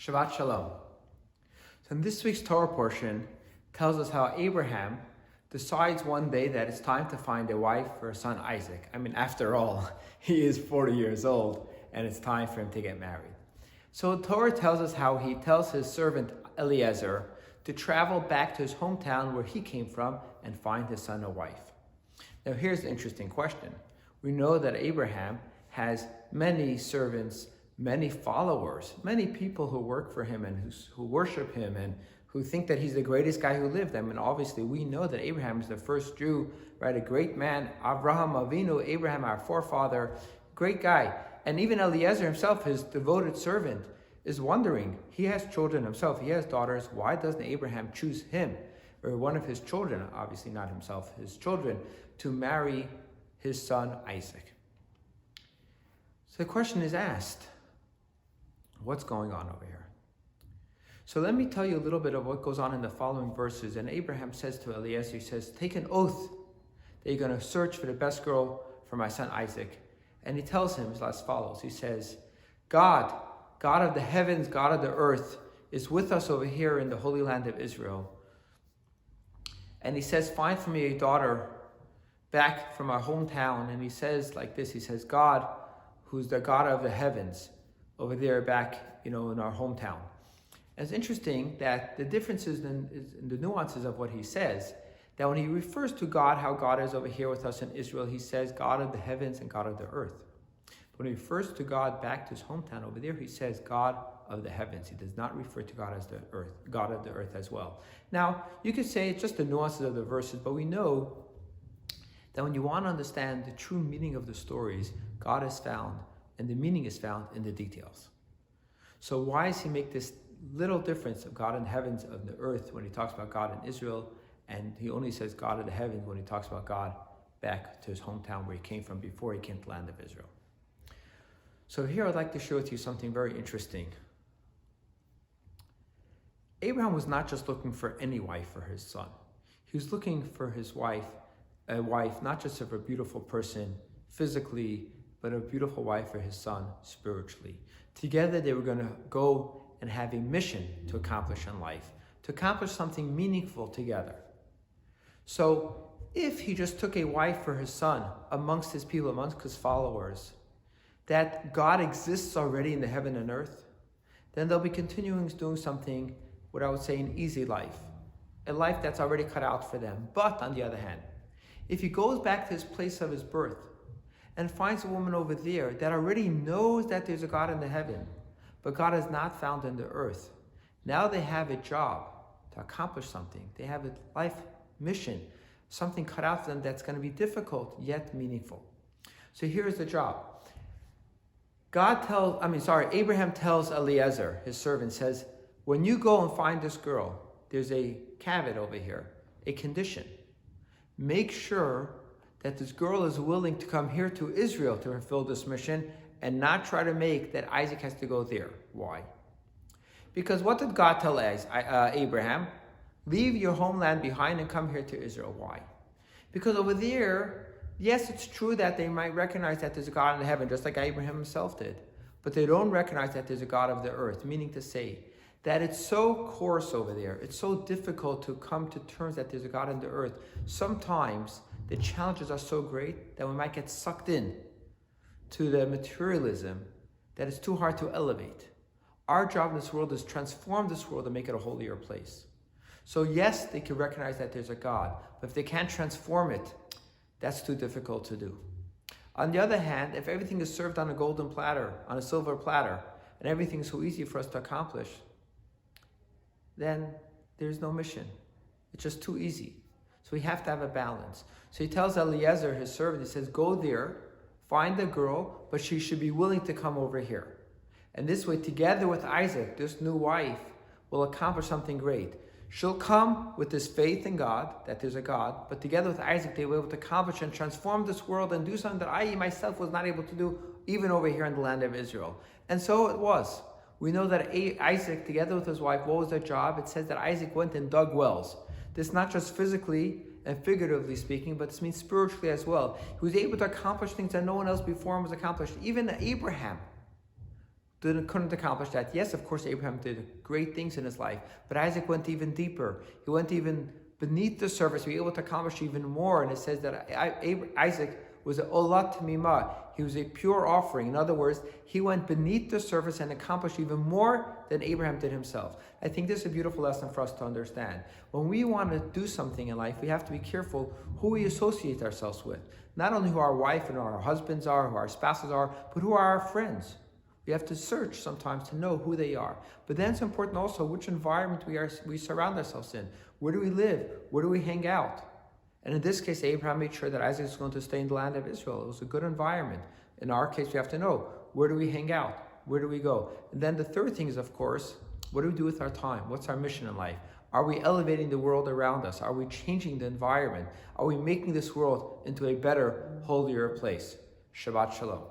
Shabbat Shalom. So in this week's Torah portion tells us how Abraham decides one day that it's time to find a wife for his son Isaac. I mean, after all, he is 40 years old and it's time for him to get married. So Torah tells us how he tells his servant Eliezer to travel back to his hometown where he came from and find his son a wife. Now here's the interesting question. We know that Abraham has many servants, many followers, many people who work for him and who worship him and who think that he's the greatest guy who lived. I mean, obviously we know that Abraham is the first Jew, right? A great man, Abraham Avinu, Abraham, our forefather, great guy. And even Eliezer himself, his devoted servant, is wondering, he has children himself, he has daughters, why doesn't Abraham choose him, or one of his children, obviously not himself, his children, to marry his son Isaac? So the question is asked, what's going on over here? So let me tell you a little bit of what goes on in the following verses. And Abraham says to Eliezer, he says, take an oath that you're going to search for the best girl for my son Isaac. And he tells him as follows. He says, God of the heavens, God of the earth, is with us over here in the Holy Land of Israel. And he says, find for me a daughter back from our hometown. And he says like this, he says, God, who's the God of the heavens, over there back, in our hometown. And it's interesting that the differences in the nuances of what he says, that when he refers to God, how God is over here with us in Israel, he says God of the heavens and God of the earth. But when he refers to God back to his hometown over there, he says God of the heavens. He does not refer to God as the earth, God of the earth as well. Now, you could say it's just the nuances of the verses, but we know that when you want to understand the true meaning of the stories, God is found, and the meaning is found in the details. So why does he make this little difference of God in the heavens and the earth when he talks about God in Israel, and he only says God of the heavens when he talks about God back to his hometown where he came from before he came to the land of Israel? So here I'd like to share with you something very interesting. Abraham was not just looking for any wife for his son. He was looking for his wife, a wife not just of a beautiful person physically, but a beautiful wife for his son spiritually. Together they were going to go and have a mission to accomplish in life, to accomplish something meaningful together. So if he just took a wife for his son amongst his people, amongst his followers, that God exists already in the heaven and earth, then they'll be continuing doing something, what I would say, an easy life, a life that's already cut out for them. But on the other hand, if he goes back to his place of his birth and finds a woman over there that already knows that there's a God in the heaven, but God is not found in the earth, now they have a job to accomplish something. They have a life mission, something cut out for them that's going to be difficult yet meaningful. So here's the job. Abraham tells Eliezer, his servant, says, when you go and find this girl, there's a caveat over here, a condition. Make sure that this girl is willing to come here to Israel to fulfill this mission and not try to make that Isaac has to go there. Why? Because what did God tell Abraham? Leave your homeland behind and come here to Israel. Why? Because over there, yes, it's true that they might recognize that there's a God in heaven, just like Abraham himself did. But they don't recognize that there's a God of the earth, meaning to say that it's so coarse over there. It's so difficult to come to terms that there's a God in the earth. Sometimes the challenges are so great that we might get sucked in to the materialism that it's too hard to elevate. Our job in this world is transform this world and make it a holier place. So yes, they can recognize that there's a God, but if they can't transform it, that's too difficult to do. On the other hand, if everything is served on a golden platter, on a silver platter, and everything's so easy for us to accomplish, then there's no mission. It's just too easy. So we have to have a balance. So he tells Eliezer, his servant, he says, go there, find the girl, but she should be willing to come over here. And this way, together with Isaac, this new wife will accomplish something great. She'll come with this faith in God, that there's a God, but together with Isaac, they will be able to accomplish and transform this world and do something that I myself was not able to do, even over here in the land of Israel. And so it was. We know that Isaac, together with his wife, what was their job? It says that Isaac went and dug wells. This not just physically and figuratively speaking, but this means spiritually as well. He was able to accomplish things that no one else before him was accomplished. Even Abraham couldn't accomplish that. Yes, of course, Abraham did great things in his life, but Isaac went even deeper. He went even beneath the surface, to be able to accomplish even more. And it says that Isaac was an olat tamimah. He was a pure offering. In other words, he went beneath the surface and accomplished even more than Abraham did himself. I think this is a beautiful lesson for us to understand. When we want to do something in life, we have to be careful who we associate ourselves with. Not only who our wife and our husbands are, who our spouses are, but who are our friends. We have to search sometimes to know who they are. But then it's important also which environment we surround ourselves in. Where do we live? Where do we hang out? And in this case, Abraham made sure that Isaac is going to stay in the land of Israel. It was a good environment. In our case, we have to know, where do we hang out? Where do we go? And then the third thing is, of course, what do we do with our time? What's our mission in life? Are we elevating the world around us? Are we changing the environment? Are we making this world into a better, holier place? Shabbat Shalom.